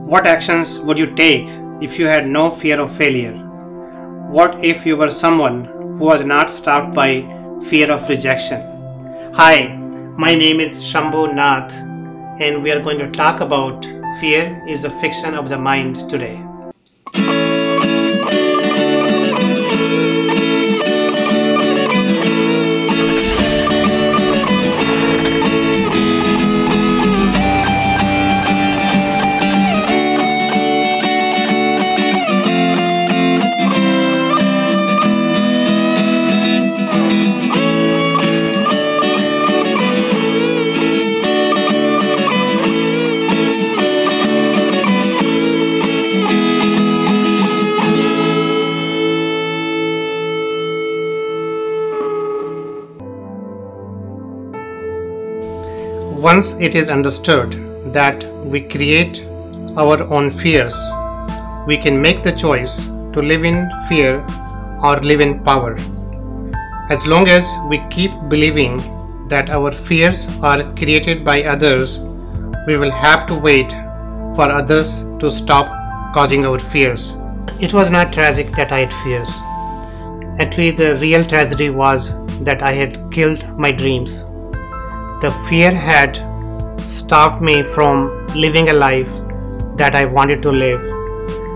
What actions would you take if you had no fear of failure? What if you were someone who was not stopped by fear of rejection? Hi, my name is Shambhu Nath, and we are going to talk about fear is a fiction of the mind today. Once it is understood that we create our own fears, we can make the choice to live in fear or live in power. As long as we keep believing that our fears are created by others, we will have to wait for others to stop causing our fears. It was not tragic that I had fears. Actually, the real tragedy was that I had killed my dreams. The fear had stopped me from living a life that I wanted to live.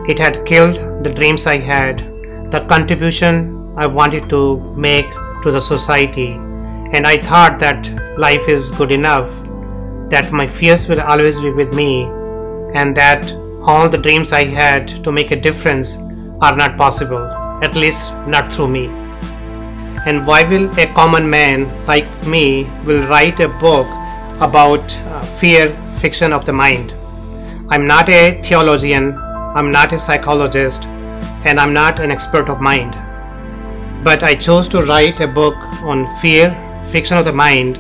It had killed the dreams I had, the contribution I wanted to make to the society, and I thought that life is good enough, that my fears will always be with me, and that all the dreams I had to make a difference are not possible, at least not through me. And why will a common man like me will write a book about fear fiction of the mind? I'm not a theologian, I'm not a psychologist, and I'm not an expert of mind. But I chose to write a book on fear fiction of the mind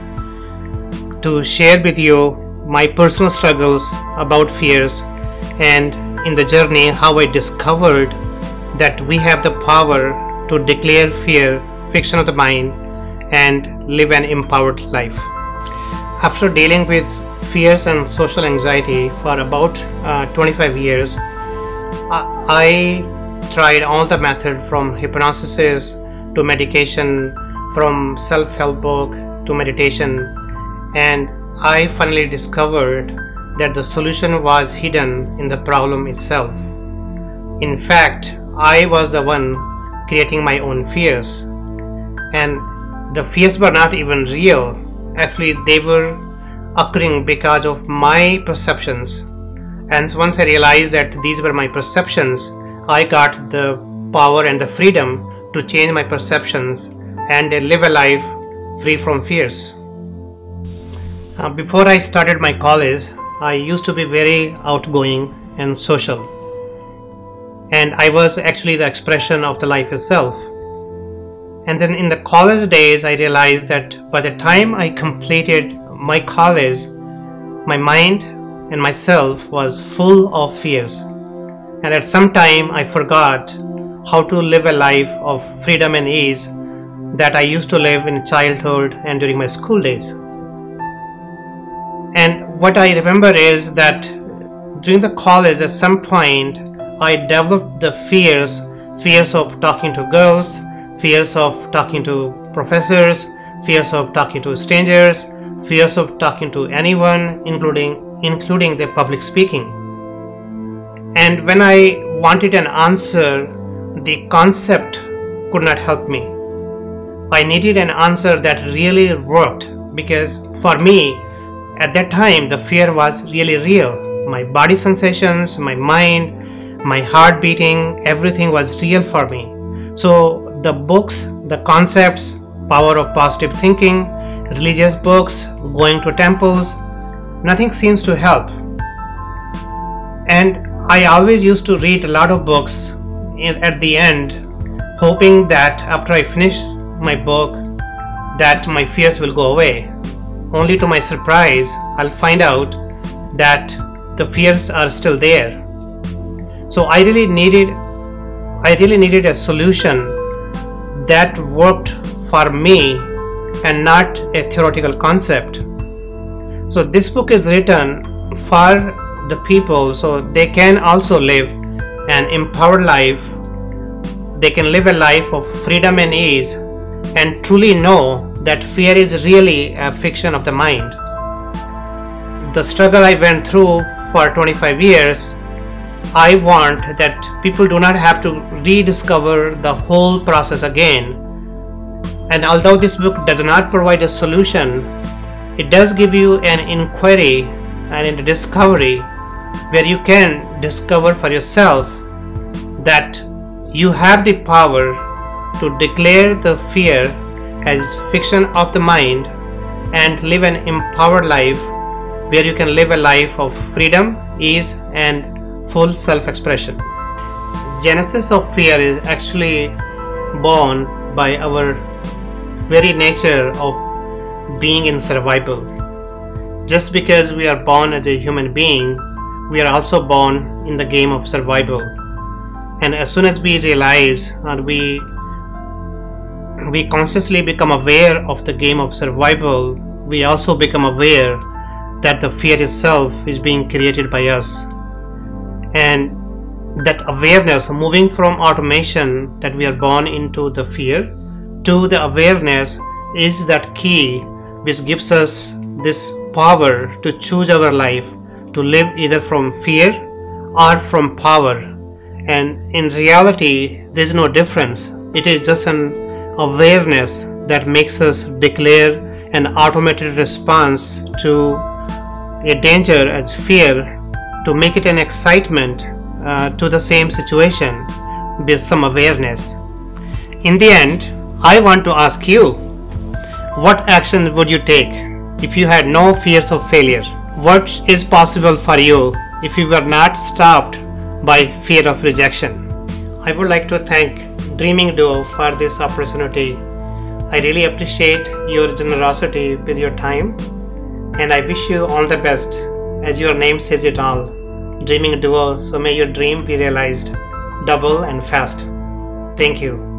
to share with you my personal struggles about fears, and in the journey how I discovered that we have the power to declare fear fiction of the mind and live an empowered life. After dealing with fears and social anxiety for about 25 years, I tried all the methods from hypnosis to medication, from self-help book to meditation, and I finally discovered that the solution was hidden in the problem itself. In fact, I was the one creating my own fears. And the fears were not even real. Actually, they were occurring because of my perceptions. And once I realized that these were my perceptions, I got the power and the freedom to change my perceptions and live a life free from fears. Before I started my college, I used to be very outgoing and social. And I was actually the expression of the life itself. And then in the college days, I realized that by the time I completed my college, my mind and myself was full of fears. And at some time, I forgot how to live a life of freedom and ease that I used to live in childhood and during my school days. And what I remember is that during the college, at some point, I developed the fears of talking to girls, fears of talking to professors, fears of talking to strangers, fears of talking to anyone, including the public speaking. And when I wanted an answer, the concept could not help me. I needed an answer that really worked, because for me, at that time, the fear was really real. My body sensations, my mind, my heart beating, everything was real for me. So the books, the concepts, power of positive thinking, religious books, going to temples, nothing seems to help. And I always used to read a lot of books at the end, hoping that after I finish my book, that my fears will go away. Only to my surprise, I'll find out that the fears are still there. So I really needed a solution that worked for me and not a theoretical concept. So this book is written for the people so they can also live an empowered life. They can live a life of freedom and ease and truly know that fear is really a fiction of the mind. The struggle I went through for 25 years, I want that people do not have to rediscover the whole process again. And although this book does not provide a solution, it does give you an inquiry and a discovery where you can discover for yourself that you have the power to declare the fear as fiction of the mind and live an empowered life where you can live a life of freedom, ease, and full self-expression. Genesis of fear is actually born by our very nature of being in survival. Just because we are born as a human being, we are also born in the game of survival. And as soon as we realize and we consciously become aware of the game of survival, we also become aware that the fear itself is being created by us. And that awareness, moving from automation that we are born into the fear to the awareness, is that key which gives us this power to choose our life, to live either from fear or from power. And in reality, there is no difference. It is just an awareness that makes us declare an automated response to a danger as fear, to make it an excitement to the same situation with some awareness. In the end, I want to ask you, what action would you take if you had no fears of failure? What is possible for you if you were not stopped by fear of rejection? I would like to thank Dreaming Duo for this opportunity. I really appreciate your generosity with your time, and I wish you all the best. As your name says it all, Dreaming Duo, so may your dream be realized double and fast. Thank you.